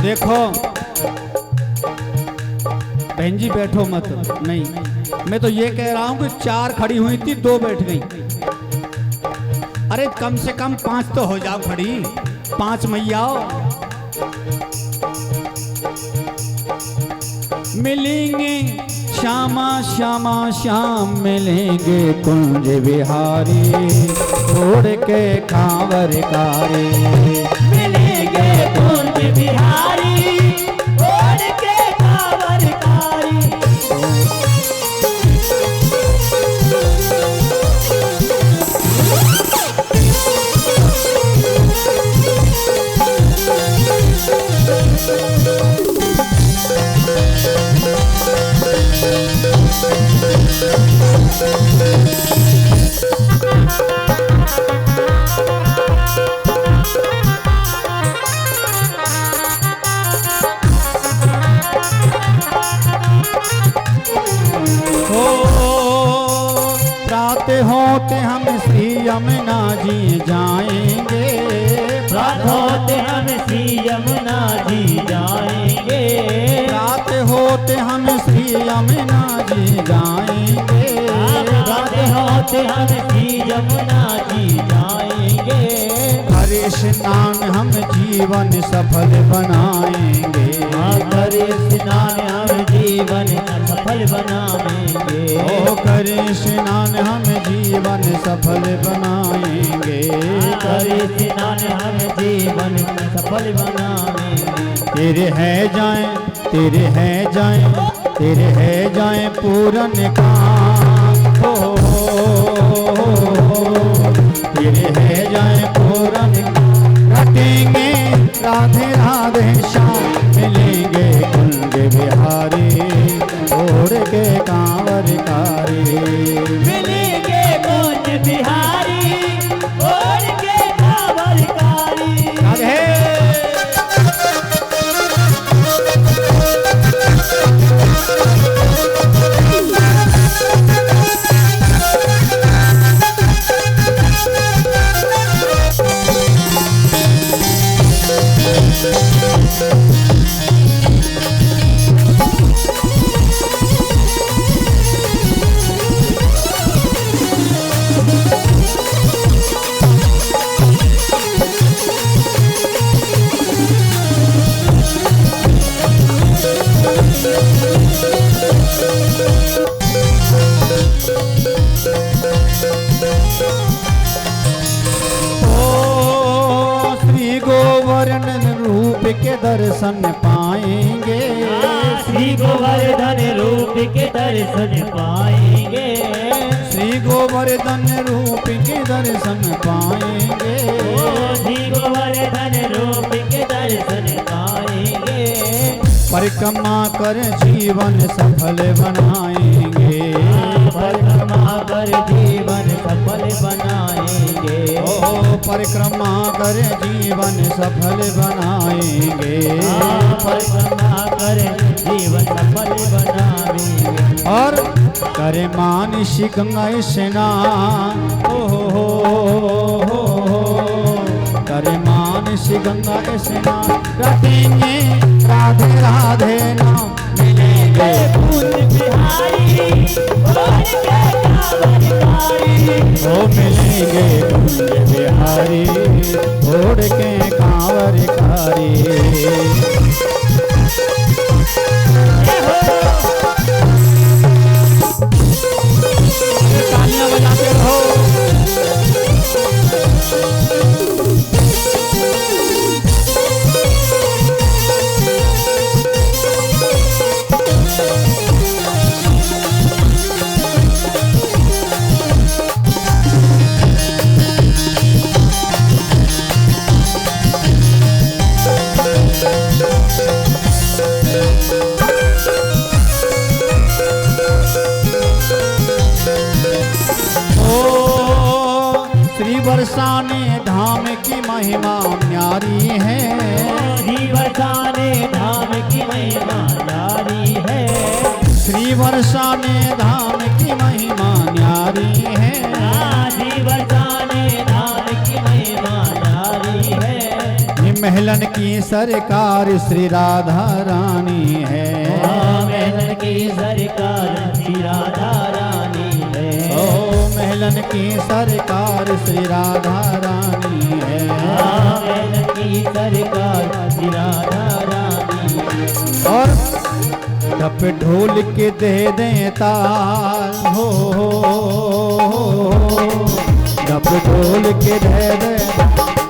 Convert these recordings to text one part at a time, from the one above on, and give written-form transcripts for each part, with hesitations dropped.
देखो बहन जी बैठो मत, नहीं मैं तो ये कह रहा हूं कि 4 खड़ी हुई थी 2 बैठ गई। अरे कम से कम 5 तो हो जाओ खड़ी, 5 मैयाओ। मिलेंगे श्यामा श्यामा श्याम मिलेंगे कुंज बिहारी, छोड़ के कांवर कारी। मिलेंगे कुंज बिहारी, छोड़ के कांवर कारी। रात होते हम श्री यमुना जी जाएंगे, रात होते हम श्री यमुना जी जाएंगे। रात होते हम श्री यमुना जी जाएंगे, रात होते हम श्री यमुना जी जाएंगे। हरे स्नान हम जीवन सफल बनाएंगे, करे स्नान हम जीवन सफल बनाएंगे। ओ करे स्नान हम जीवन सफल बनाएंगे, करे स्नान हम जीवन सफल बनाएंगे। तेरे है जाएं, तेरे है जाएं, तेरे है जाएं पूरन काम। तेरे है जाएं पूरन रटेंगे राधे राधे श्याम, मिलेंगे कुंज बिहारी, छोड़ के कांवर कारी। मिलेंगे कुंज बिहारी, छोड़ के कांवर कारी। राधे गोवर्धन रूप के दर्शन पाएंगे, श्री गोवर्धन रूप के दर्शन पाएंगे। श्री गोवर्धन रूप के दर्शन पाएंगे, श्री गोवर्धन रूप के दर्शन पाएंगे। परिक्रमा कर जीवन सफल बनाएंगे, परिक्रमा कर जीवन सफल बनाएंगे। ओ परिक्रमा कर जीवन सफल बनाएंगे, परिक्रमा कर जीवन सफल बनाएंगे। और करे मानसी गंगा स्नान, हो करे मानसी गंगा स्नान, रटेंगे राधे राधे नाम, मिलेंगे कुंज बिहारी, छोड़ के कांवर कारी। ओ मिलेंगे कुंज बिहारी, छोड़ के कांवर कारी। तालियां बजाते रहो। श्री बरसाने धाम की महिमा न्यारी है, श्री बरसाने धाम की महिमा न्यारी है। श्री बरसाने धाम की महिमा न्यारी है, श्री बरसाने धाम की महिमा न्यारी है। महल महलन की सरकार श्री राधा रानी है। महलन की सरकार श्री राधा रानी है। ओ महलन की सरकार श्री राधा रानी है। महलन की सरकार श्री राधा रानी है। और डप ढोल के दे दें ताल हो, डप ढोल के दे दे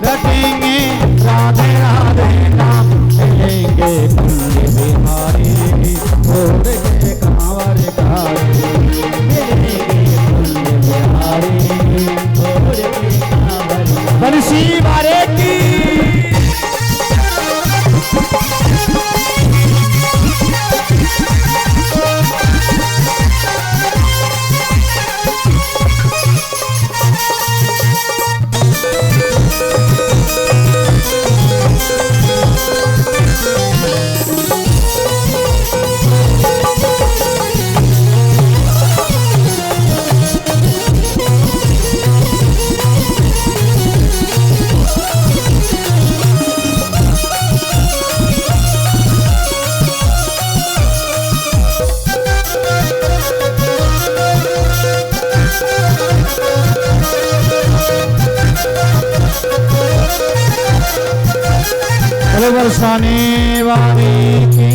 रखेंगे राधे राधे नाम लेंगे कुंज बिहारी छोड़ के कांवर कारी मिलेंगे कुंज बिहारी छोड़ के कांवर। बंसी बारे की बरसाने वाली की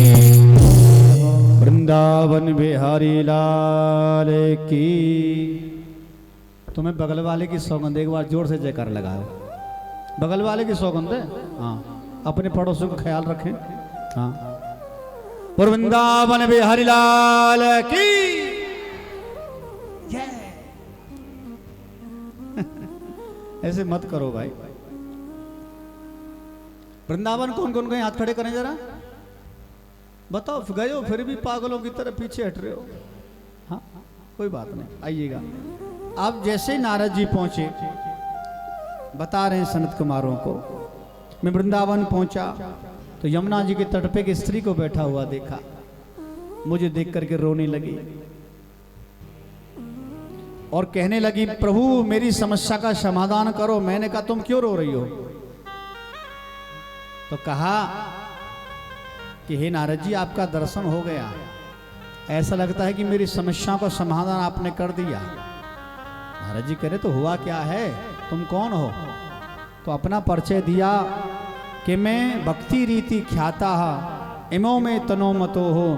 वृंदावन बिहारी लाल की। तुम्हें बगल वाले की सौगंध, एक बार जोर से जयकार लगाओ। बगल वाले की सौगंध है। हाँ, अपने पड़ोसियों का ख्याल रखें। हाँ, और वृंदावन बिहारी लाल की। ऐसे मत करो भाई। वृंदावन कौन कौन गए? हाथ खड़े करें जरा, बताओ। गए हो फिर भी पागलों की तरह पीछे हट रहे हो। हाँ, कोई बात नहीं, आइएगा। आप जैसे ही नारद जी पहुंचे, बता रहे हैं सनत कुमारों को, मैं वृंदावन पहुंचा तो यमुना जी के तट पे एक स्त्री को बैठा हुआ देखा। मुझे देख करके रोने लगी और कहने लगी, प्रभु मेरी समस्या का समाधान करो। मैंने कहा, तुम क्यों रो रही हो? तो कहा कि हे नारद जी, आपका दर्शन हो गया, ऐसा लगता है कि मेरी समस्याओं का समाधान आपने कर दिया। नारद जी कह रहे, तो हुआ क्या है, तुम कौन हो? तो अपना परिचय दिया कि मैं भक्ति रीति ख्याता इमो में तनो मतो हो,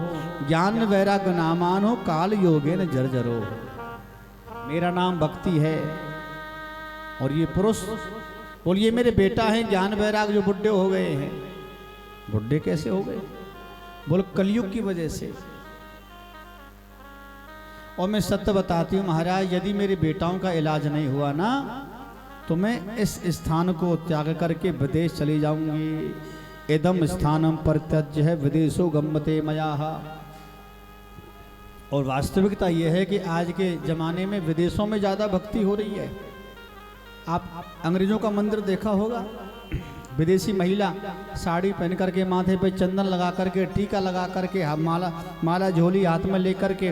ज्ञान वैराग्य नामान हो, काल योगे न जर्जरो। मेरा नाम भक्ति है और ये पुरुष बोलिए मेरे बेटा हैं ज्ञान वैराग जो बुढ़े हो गए हैं। बुढ़े कैसे हो गए? बोल कलयुग की वजह से। और मैं सत्य बताती हूँ महाराज, यदि मेरे बेटाओं का इलाज नहीं हुआ ना तो मैं इस स्थान को त्याग करके विदेश चली जाऊंगी। एदम स्थानम परित्यज्य है विदेशो गम्मते मयाः। और वास्तविकता यह है कि आज के जमाने में विदेशों में ज्यादा भक्ति हो रही है। आप अंग्रेजों का मंदिर देखा होगा, विदेशी महिला साड़ी पहन करके, माथे पे चंदन लगा करके, टीका लगा करके, माला झोली हाथ में लेकर के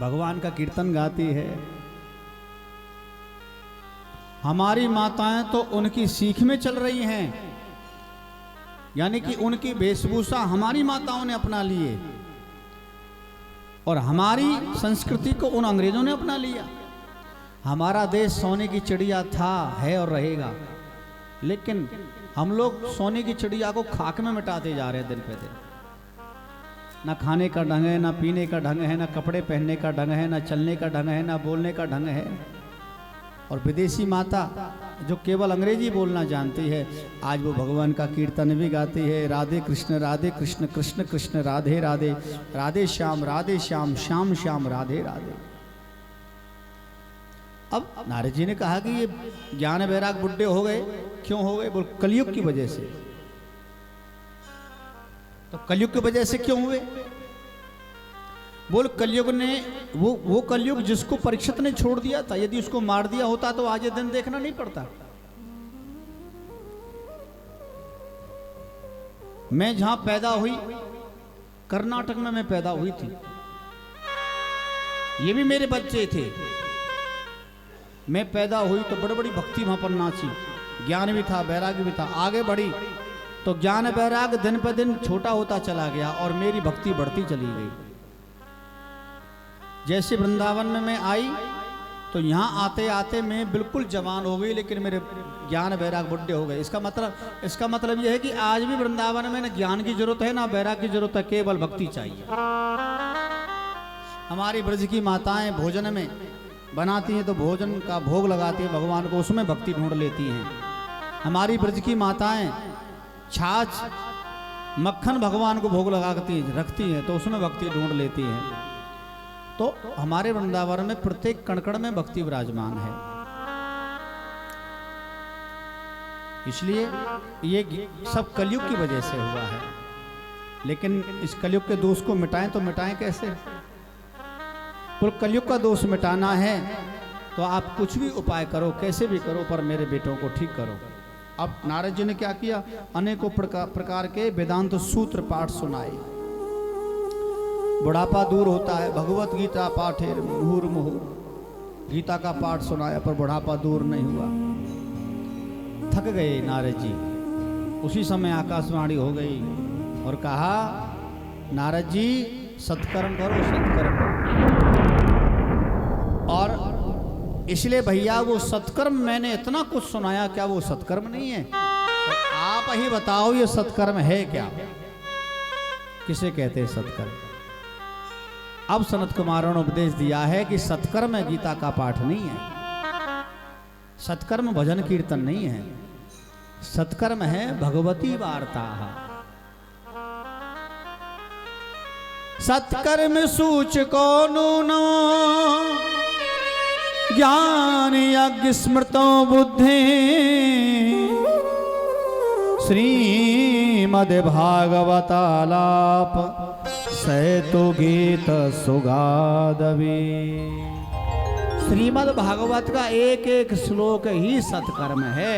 भगवान का कीर्तन गाती है। हमारी माताएं तो उनकी सीख में चल रही हैं, यानी कि उनकी वेशभूषा हमारी माताओं ने अपना लिए और हमारी संस्कृति को उन अंग्रेजों ने अपना लिया। हमारा देश सोने की चिड़िया था, है और रहेगा, लेकिन हम लोग सोने की चिड़िया को खाक में मिटाते जा रहे हैं दिन पे दिन। ना खाने का ढंग है, ना पीने का ढंग है, ना कपड़े पहनने का ढंग है, ना चलने का ढंग है, ना बोलने का ढंग है। और विदेशी माता जो केवल अंग्रेजी बोलना जानती है, आज वो भगवान का कीर्तन भी गाती है। राधे कृष्ण कृष्ण कृष्ण राधे राधे, राधे श्याम श्याम श्याम राधे राधे। अब नारद जी ने कहा कि ये ज्ञान वैराग बुढ़े हो गए, क्यों हो गए? बोल कलयुग की वजह से। तो कलयुग की वजह से क्यों हुए? बोल कलयुग ने वो कलयुग जिसको परीक्षित ने छोड़ दिया था, यदि उसको मार दिया होता तो आज ये दिन देखना नहीं पड़ता। मैं जहां पैदा हुई, कर्नाटक में मैं पैदा हुई थी, ये भी मेरे बच्चे थे। मैं पैदा हुई तो बड़ी बड़ी भक्ति वहां पर नाची, ज्ञान भी था, वैराग्य भी था। आगे बढ़ी तो ज्ञान वैराग दिन पर दिन छोटा होता चला गया और मेरी भक्ति बढ़ती चली गई। जैसे वृंदावन में मैं आई तो यहाँ आते आते मैं बिल्कुल जवान हो गई, लेकिन मेरे ज्ञान वैराग बुढ़े हो गए। इसका मतलब यह है कि आज भी वृंदावन में न ज्ञान की जरूरत है ना वैराग की जरूरत है, केवल भक्ति चाहिए। हमारी ब्रज की माताएं भोजन में बनाती हैं तो भोजन का भोग लगाती हैं भगवान को, उसमें भक्ति ढूंढ लेती हैं। हमारी ब्रज की माताएं छाछ मक्खन भगवान को भोग लगाती रखती हैं तो उसमें भक्ति ढूंढ लेती हैं। तो हमारे वृंदावन में प्रत्येक कण में भक्ति विराजमान है। इसलिए ये सब कलयुग की वजह से हुआ है। लेकिन इस कलयुग के दोष को मिटाएं तो मिटाएं कैसे? तो कलयुग का दोष मिटाना है तो आप कुछ भी उपाय करो, कैसे भी करो, पर मेरे बेटों को ठीक करो। अब नारद जी ने क्या किया? अनेकों प्रकार के वेदांत सूत्र पाठ सुनाए। बुढ़ापा दूर होता है, भगवत गीता पाठे मुहुर्मुहु, गीता का पाठ सुनाया पर बुढ़ापा दूर नहीं हुआ। थक गए नारद जी। उसी समय आकाशवाणी हो गई और कहा, नारद जी सत्कर्म करो, सत्कर्म करो। और इसलिए भैया वो सत्कर्म मैंने इतना कुछ सुनाया, क्या वो सत्कर्म नहीं है? तो आप ही बताओ ये सत्कर्म है क्या? किसे कहते हैं सत्कर्म? अब सनत कुमारों ने उपदेश दिया है कि सत्कर्म गीता का पाठ नहीं है, सत्कर्म भजन कीर्तन नहीं है, सत्कर्म है भगवती वार्ता। सत्कर्म सूचको नूनो ज्ञान यज्ञ स्मृतो बुद्धि श्रीमद् भागवतालाप सैतो गीत सुगादवी। श्रीमद् भागवत का एक एक श्लोक ही सत्कर्म है,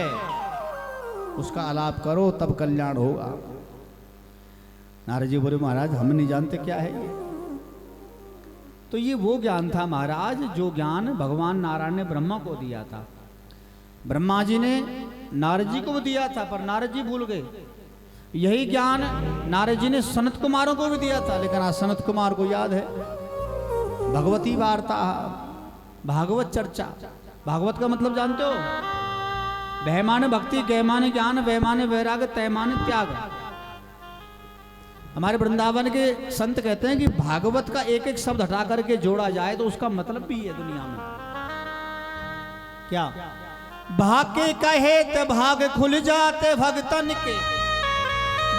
उसका आलाप करो तब कल्याण होगा। नारद जी बोले, महाराज हम नहीं जानते क्या है ये। तो ये वो ज्ञान था महाराज जो ज्ञान भगवान नारायण ने ब्रह्मा को दिया था। ब्रह्मा जी ने नारद जी को दिया था पर नारद जी भूल गए। यही ज्ञान नारद जी ने सनत कुमारों को भी दिया था, लेकिन आज सनत कुमार को याद है भगवती वार्ता, भागवत चर्चा। भागवत का मतलब जानते हो? वह भक्ति, गहमाने ज्ञान, वह वैराग, तैमाने त्याग। हमारे वृंदावन के संत कहते हैं कि भागवत का एक एक शब्द हटा करके जोड़ा जाए तो उसका मतलब भी है दुनिया में क्या? भाग के कहे ते भाग खुल जाते भगतन के,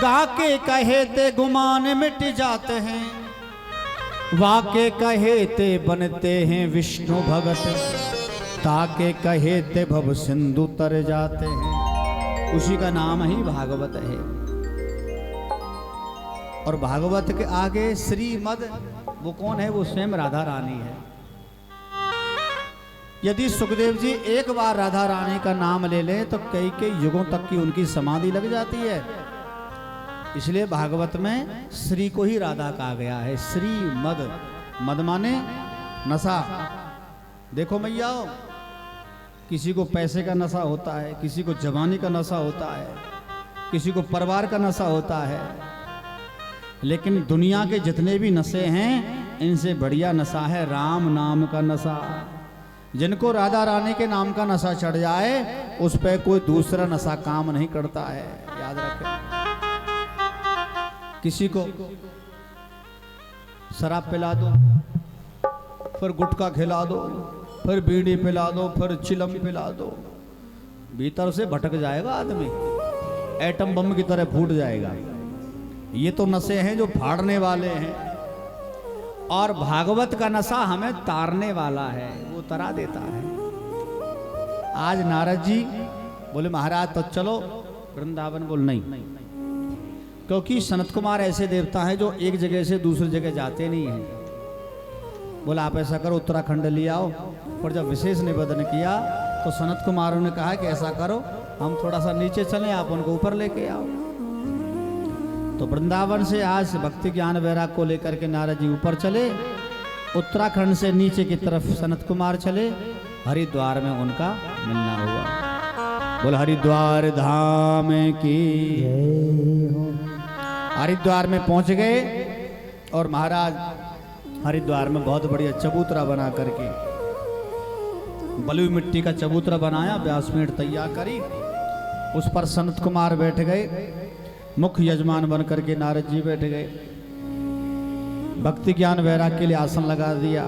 गा के कहे ते गुमान मिट जाते हैं, वाके कहे ते बनते हैं विष्णु भगत, ताके कहे ते भव सिंधु तर जाते हैं। उसी का नाम ही भागवत है। और भागवत के आगे श्रीमद, वो कौन है? वो स्वयं राधा रानी है। यदि सुखदेव जी एक बार राधा रानी का नाम ले लें तो कई कई युगों तक की उनकी समाधि लग जाती है। इसलिए भागवत में श्री को ही राधा कहा गया है। श्री मद, मद माने नशा। देखो मैया, किसी को पैसे का नशा होता है, किसी को जवानी का नशा होता है, किसी को परिवार का नशा होता है, लेकिन दुनिया के जितने भी नशे हैं इनसे बढ़िया नशा है राम नाम का नशा। जिनको राधा रानी के नाम का नशा चढ़ जाए उस पर कोई दूसरा नशा काम नहीं करता है, याद रखें। किसी को शराब पिला दो, फिर गुटखा खिला दो, फिर बीड़ी पिला दो, फिर चिलम पिला दो, भीतर से भटक जाएगा आदमी, एटम बम की तरह फूट जाएगा। ये तो नशे हैं जो फाड़ने वाले हैं, और भागवत का नशा हमें तारने वाला है, वो तरा देता है। आज नारद जी बोले, महाराज तो चलो वृंदावन। बोल नहीं, क्योंकि सनत कुमार ऐसे देवता हैं जो एक जगह से दूसरी जगह जाते नहीं हैं। बोला आप ऐसा करो उत्तराखंड ले आओ। और जब विशेष निवेदन किया तो सनत कुमारों ने कहा कि ऐसा करो, हम थोड़ा सा नीचे चलें, आप उनको ऊपर लेके आओ। तो वृंदावन से आज भक्ति ज्ञान वैराग को लेकर के नारद जी ऊपर चले, उत्तराखंड से नीचे की तरफ सनत कुमार चले, हरिद्वार में उनका मिलना हुआ। बोल हरिद्वार धाम की। जय हो। हरिद्वार में पहुंच गए और महाराज हरिद्वार में बहुत बढ़िया चबूतरा बना करके बलुई मिट्टी का चबूतरा बनाया, व्यासपीठ तैयार करी, उस पर संत कुमार बैठ गए, मुख्य यजमान बन करके नारद जी बैठ गए, भक्ति ज्ञान वैराग्य के लिए आसन लगा दिया।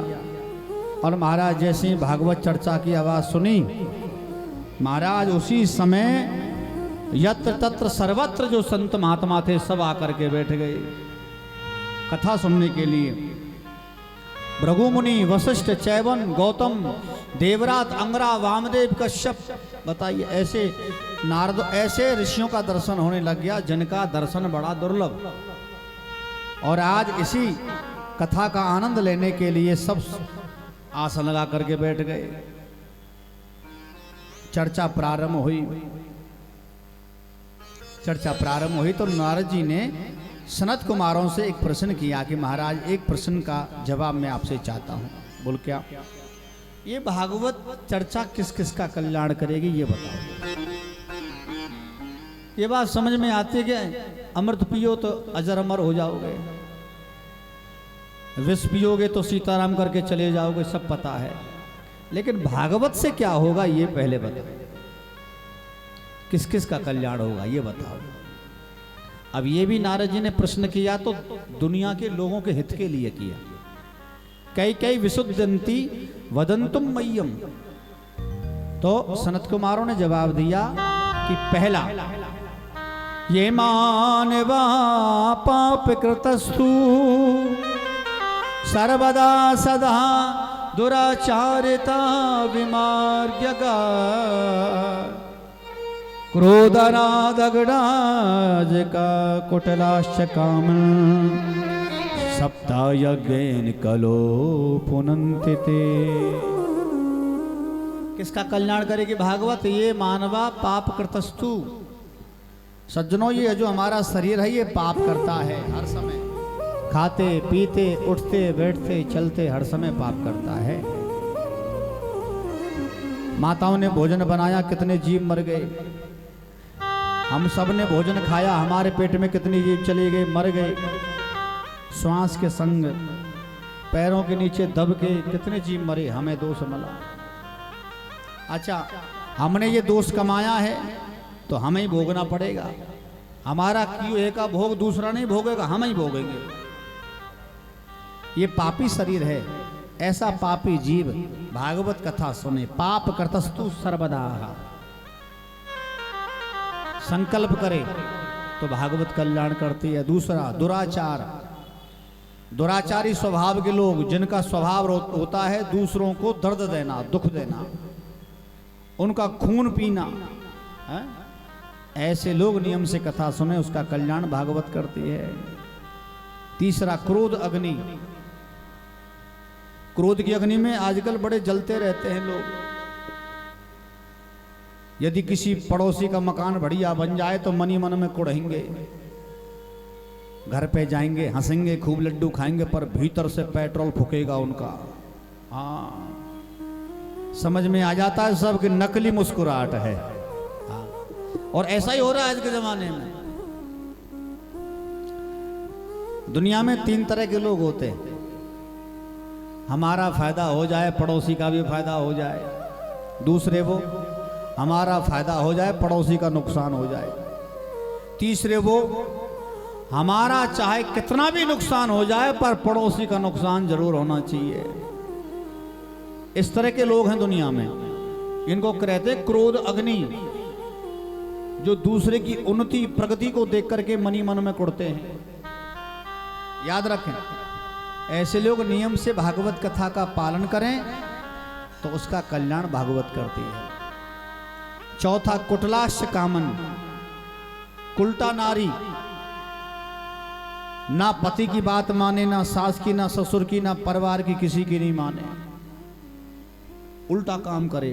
और महाराज जैसे ही भागवत चर्चा की आवाज सुनी, महाराज उसी समय यत्र तत्र सर्वत्र जो संत महात्मा थे सब आकर के बैठ गए कथा सुनने के लिए। भृगु मुनि, वशिष्ठ, चैवन, गौतम, देवरात, अंगरा, वामदेव, कश्यप, बताइए ऐसे नारद, ऐसे ऋषियों का दर्शन होने लग गया जिनका दर्शन बड़ा दुर्लभ। और आज इसी कथा का आनंद लेने के लिए सब आसन लगा करके बैठ गए। चर्चा प्रारंभ हुई। चर्चा प्रारंभ हुई तो नारद जी ने सनत कुमारों से एक प्रश्न किया कि महाराज एक प्रश्न का जवाब मैं आपसे चाहता हूं। बोल क्या? ये भागवत चर्चा किस किस का कल्याण करेगी ये बताओ। ये बात समझ में आती है कि अमृत पियो तो अजर अमर हो जाओगे, विष पियोगे तो सीताराम करके चले जाओगे, सब पता है, लेकिन भागवत से क्या होगा ये पहले बताओ। किस किस का कल्याण होगा ये बताओ। अब ये भी नारद जी ने प्रश्न किया तो दुनिया के लोगों के हित के लिए किया। कई कई विशुद्धंती वदंतुम मय्यम। तो सनत कुमारों ने जवाब दिया कि पहला, ये मानवा पाप कृतस्तु सर्वदा सदा दुराचारिता विमार्गगा क्रोधनादगडाज का कुटलाश्च कामन सप्ता यज्ञेन कलो पुनन्ति ते। किसका कल्याण करेगी भागवत? ये मानवा पाप कृतस्तु। सज्जनों, ये जो हमारा शरीर है ये पाप करता है, हर समय खाते पीते उठते बैठते चलते हर समय पाप करता है। माताओं ने भोजन बनाया, कितने जीव मर गए। हम सब ने भोजन खाया, हमारे पेट में कितनी जीव चली गई, मर गए। श्वास के संग पैरों के नीचे दब के कितने जीव मरे, हमें दोष मिला। अच्छा, हमने ये दोष कमाया है तो हमें ही भोगना पड़ेगा। हमारा किए का भोग दूसरा नहीं भोगेगा, हम ही भोगेंगे। ये पापी शरीर है, ऐसा पापी जीव भागवत कथा सुने। पाप कर्तस्तु सर्वदा। संकल्प करे तो भागवत कल्याण करती है। दूसरा, दुराचार। दुराचारी स्वभाव के लोग, जिनका स्वभाव होता है दूसरों को दर्द देना, दुख देना, उनका खून पीना है? ऐसे लोग नियम से कथा सुने, उसका कल्याण भागवत करती है। तीसरा, क्रोध अग्नि। क्रोध की अग्नि में आजकल बड़े जलते रहते हैं लोग। यदि किसी पड़ोसी का मकान बढ़िया बन जाए तो मनी मन में कुढ़ेंगे, घर पे जाएंगे, हंसेंगे, खूब लड्डू खाएंगे, पर भीतर से पेट्रोल फूकेगा उनका। हाँ, समझ में आ जाता है सब कि नकली मुस्कुराहट है। हाँ, और ऐसा ही हो रहा है आज के जमाने में। दुनिया में तीन तरह के लोग होते हैं। हमारा फायदा हो जाए, पड़ोसी का भी फायदा हो जाए। दूसरे, वो हमारा फायदा हो जाए, पड़ोसी का नुकसान हो जाए। तीसरे, वो हमारा चाहे कितना भी नुकसान हो जाए पर पड़ोसी का नुकसान जरूर होना चाहिए। इस तरह के लोग हैं दुनिया में। इनको कहते क्रोध अग्नि, जो दूसरे की उन्नति प्रगति को देख करके मनी मन में कुढ़ते हैं। याद रखें, ऐसे लोग नियम से भागवत कथा का पालन करें तो उसका कल्याण भागवत करती है। चौथा, कुटलाश्च कामन। कुलटा नारी, ना पति की बात माने, ना सास की, ना ससुर की, ना परिवार की, किसी की नहीं माने, उल्टा काम करे।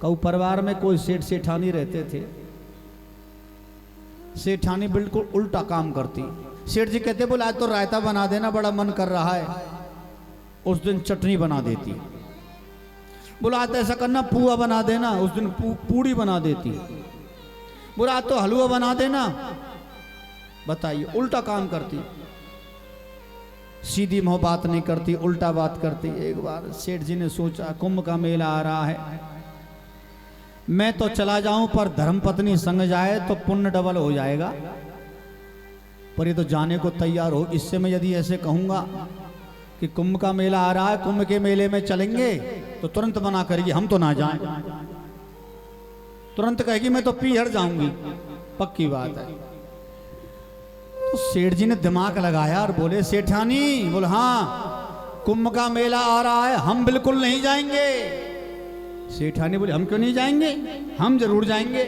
कहूं परिवार में कोई सेठ सेठानी रहते थे, सेठानी बिल्कुल उल्टा काम करती। सेठ जी कहते बोले आज तो रायता बना देना, बड़ा मन कर रहा है। उस दिन चटनी बना देती। बोला तो ऐसा करना पुआ बना देना, उस दिन पूड़ी बना देती। बोला तो हलवा बना देना। बताइए, उल्टा काम करती, सीधी मुंह बात नहीं करती, उल्टा बात करती। एक बार सेठ जी ने सोचा कुंभ का मेला आ रहा है, मैं तो चला जाऊं पर धर्मपत्नी संग जाए तो पुण्य डबल हो जाएगा, पर ये तो जाने को तैयार हो। इससे मैं यदि ऐसे कहूंगा कि कुंभ का मेला आ रहा है, कुंभ के मेले में चलेंगे, तो तुरंत मना करेगी हम तो ना जाएं। तुरंत कहेगी मैं तो पीहर जाऊंगी, पक्की बात है। तो सेठ जी ने दिमाग लगाया और बोले सेठानी, बोले हाँ कुंभ का मेला आ रहा है, हम बिल्कुल नहीं जाएंगे। सेठानी बोले हम क्यों नहीं जाएंगे, हम जरूर जाएंगे।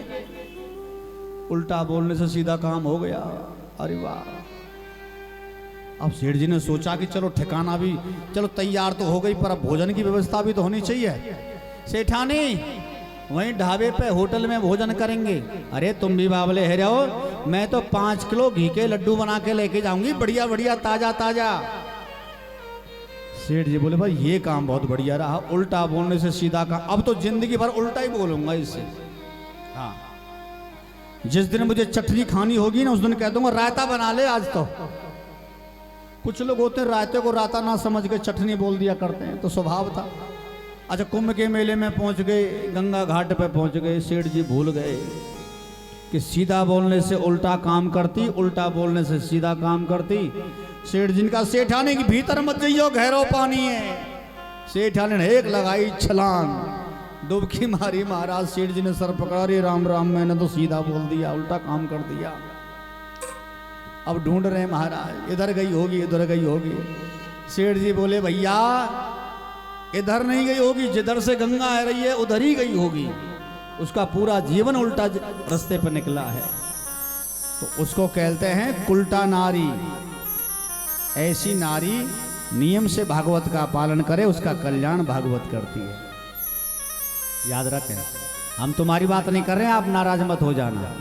उल्टा बोलने से सीधा काम हो गया। अरे वाह। अब सेठ जी ने सोचा कि चलो ठिकाना भी चलो तैयार तो हो गई, पर अब भोजन की व्यवस्था भी तो होनी चाहिए। सेठानी वहीं ढाबे पे होटल में भोजन करेंगे। अरे तुम भी बावले है रहो, मैं तो 5 किलो घी के लड्डू बना के लेके जाऊंगी, बढ़िया बढ़िया ताजा ताजा। सेठ जी बोले भाई ये काम बहुत बढ़िया रहा, उल्टा बोलने से सीधा काम। अब तो जिंदगी भर उल्टा ही बोलूंगा इससे। हाँ, जिस दिन मुझे चटनी खानी होगी ना, उस दिन कह दूंगा रायता बना ले आज तो। कुछ लोग होते हैं रायते को रायता ना समझ के चटनी बोल दिया करते हैं, तो स्वभाव था। अच्छा, कुंभ के मेले में पहुंच गए, गंगा घाट पे पहुंच गए। सेठ जी भूल गए कि सीधा बोलने से उल्टा काम करती, उल्टा बोलने से सीधा काम करती। सेठ जी का सेठानी के भीतर मत जाइयो, गहरो पानी है। सेठानी ने एक लगाई छलांग, डुबकी मारी। महाराज सेठ जी ने सर पकड़ा, रे राम राम, मैंने तो सीधा बोल दिया, उल्टा काम कर दिया। अब ढूंढ रहे महाराज, इधर गई होगी, इधर गई होगी। सेठ जी बोले भैया इधर नहीं गई होगी, जिधर से गंगा आ रही है उधर ही गई होगी। उसका पूरा जीवन उल्टा रास्ते पर निकला है, तो उसको कहते हैं उल्टा नारी। ऐसी नारी नियम से भागवत का पालन करे, उसका कल्याण भागवत करती है। याद रखें, हम तुम्हारी बात नहीं कर रहे हैं, आप नाराज मत हो जाना।